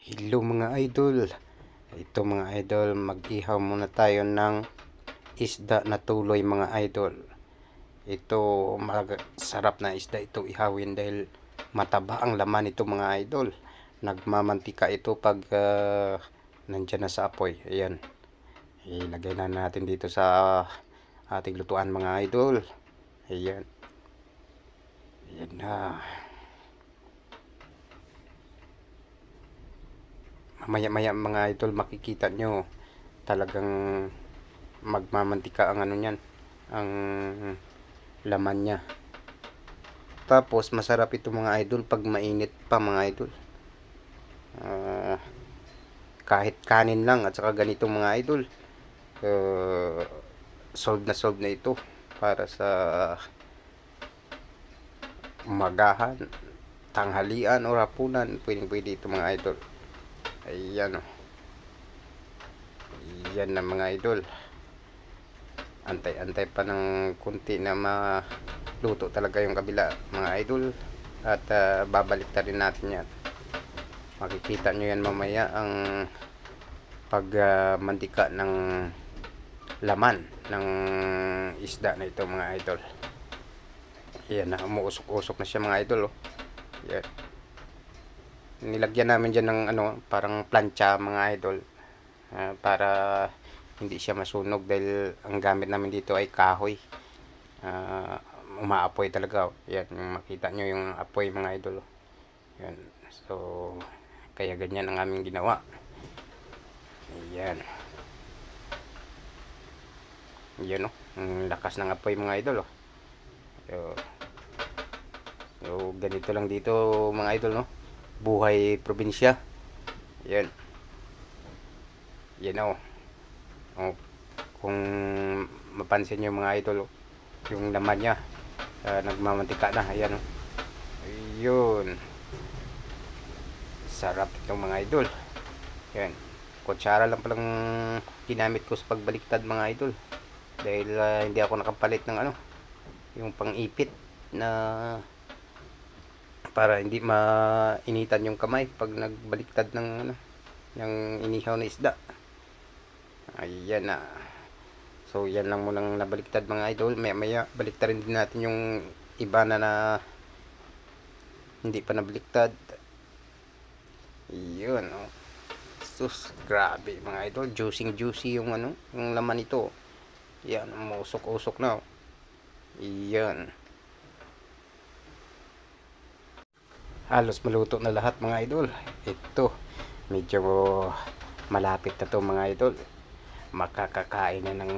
Hello mga idol. Ito mga idol, mag-ihaw muna tayo ng isda na tuloy mga idol. Ito sarap na isda ito ihawin dahil mataba ang laman ito mga idol. Nagmamantika ito pag nandyan na sa apoy. Ayan. Ilagay na natin dito sa ating lutuan mga idol. Ayan. Ayan na. Maya-maya mga idol makikita nyo talagang magmamantika ang ano niyan, ang laman niya. Tapos masarap ito mga idol pag mainit pa mga idol. Kahit kanin lang at saka ganito mga idol, solve na ito para sa umagahan, tanghalian o hapunan. Pwede ito mga idol. Ayan o. Yan na mga idol. Antay-antay pa ng kunti na maluto talaga yung kabila mga idol. At babalik na rin natin yan. Makikita nyo yan mamaya ang pagmantika ng laman ng isda na ito mga idol. Ayan na, umuusok-usok na siya mga idol. Yan. Nilagyan namin dyan ng parang plancha mga idol, para hindi siya masunog dahil ang gamit namin dito ay kahoy. Umaapoy talaga. Yan, makita nyo yung apoy mga idol. Yan. So kaya ganyan ang aming ginawa. Ayan. Yan ang lakas ng apoy mga idol. So ganito lang dito mga idol buhay probinsya. Yan. Yan kung mapansin nyo mga idol, yung laman niya nagmamantika na. Ayan ayun, sarap itong mga idol. Yan, kutsara lang palang ginamit ko sa pagbaliktad mga idol dahil hindi ako nakapalit ng yung pang-ipit na para hindi mainitan yung kamay pag nagbaliktad ng inihaw na isda. Ayan na. So yan lang munang nabaliktad mga idol. Maya baliktarin din natin yung iba na hindi pa nabaliktad. Yun sus, grabe mga idol, juicy yung yung laman ito. Yan, umusok-usok na. Yan, halos maluto na lahat mga idol. Ito medyo malapit na to mga idol. Makakakain na ng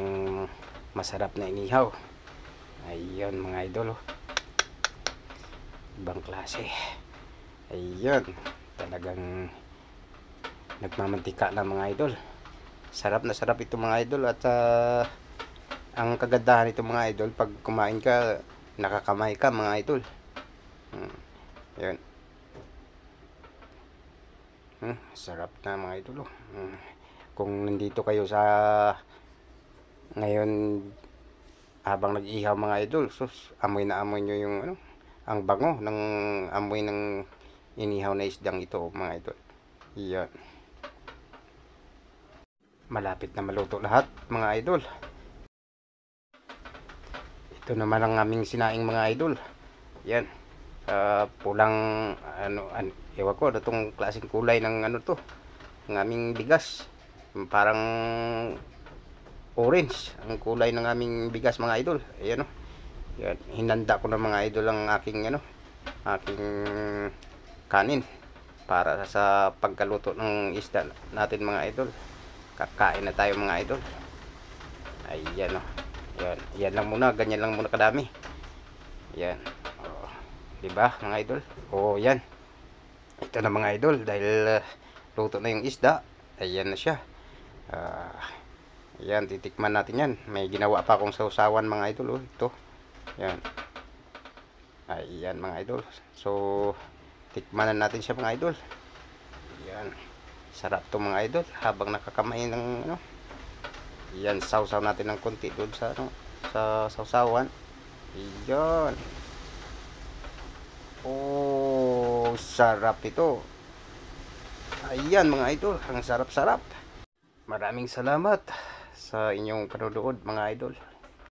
masarap na inihaw. Ayun mga idol, ibang klase. Ayun, talagang nagmamantika na mga idol. Sarap na sarap ito mga idol. At ang kagandahan ito mga idol, pag kumain ka nakakamay ka mga idol. Ayun. Sarap na mga idol. Kung nandito kayo sa ngayon habang nag-ihaw mga idol, sus, amoy na amoy nyo yung ang bango ng amoy ng inihaw na isdang ito mga idol. Yan, malapit na maluto lahat mga idol. Ito naman ang aming sinaing mga idol. Yan, pulang ewan ko itong klaseng kulay ng to, ng aming bigas. Parang orange ang kulay ng aming bigas mga idol. Ayan yan, hinanda ko na mga idol ang aking aking kanin para sa pagkaluto ng isda natin mga idol. Kakain na tayo mga idol. Ayan yan lang muna, ganyan lang muna kadami. Yan, diba mga idol? Yan, ito na mga idol, dahil luto na yung isda. Ayan na siya. Yan, titikman natin yan. May ginawa pa akong sausawan mga idol. Ito, yan. Ayan mga idol. So tikman na natin siya mga idol. Yan, sarap to mga idol. Habang nakakamay ng yan, sausaw natin ng konti doon sa sa sausawan. Yan, sarap ito. Ayan mga idol, ang sarap-sarap. Maraming salamat sa inyong panonood mga idol.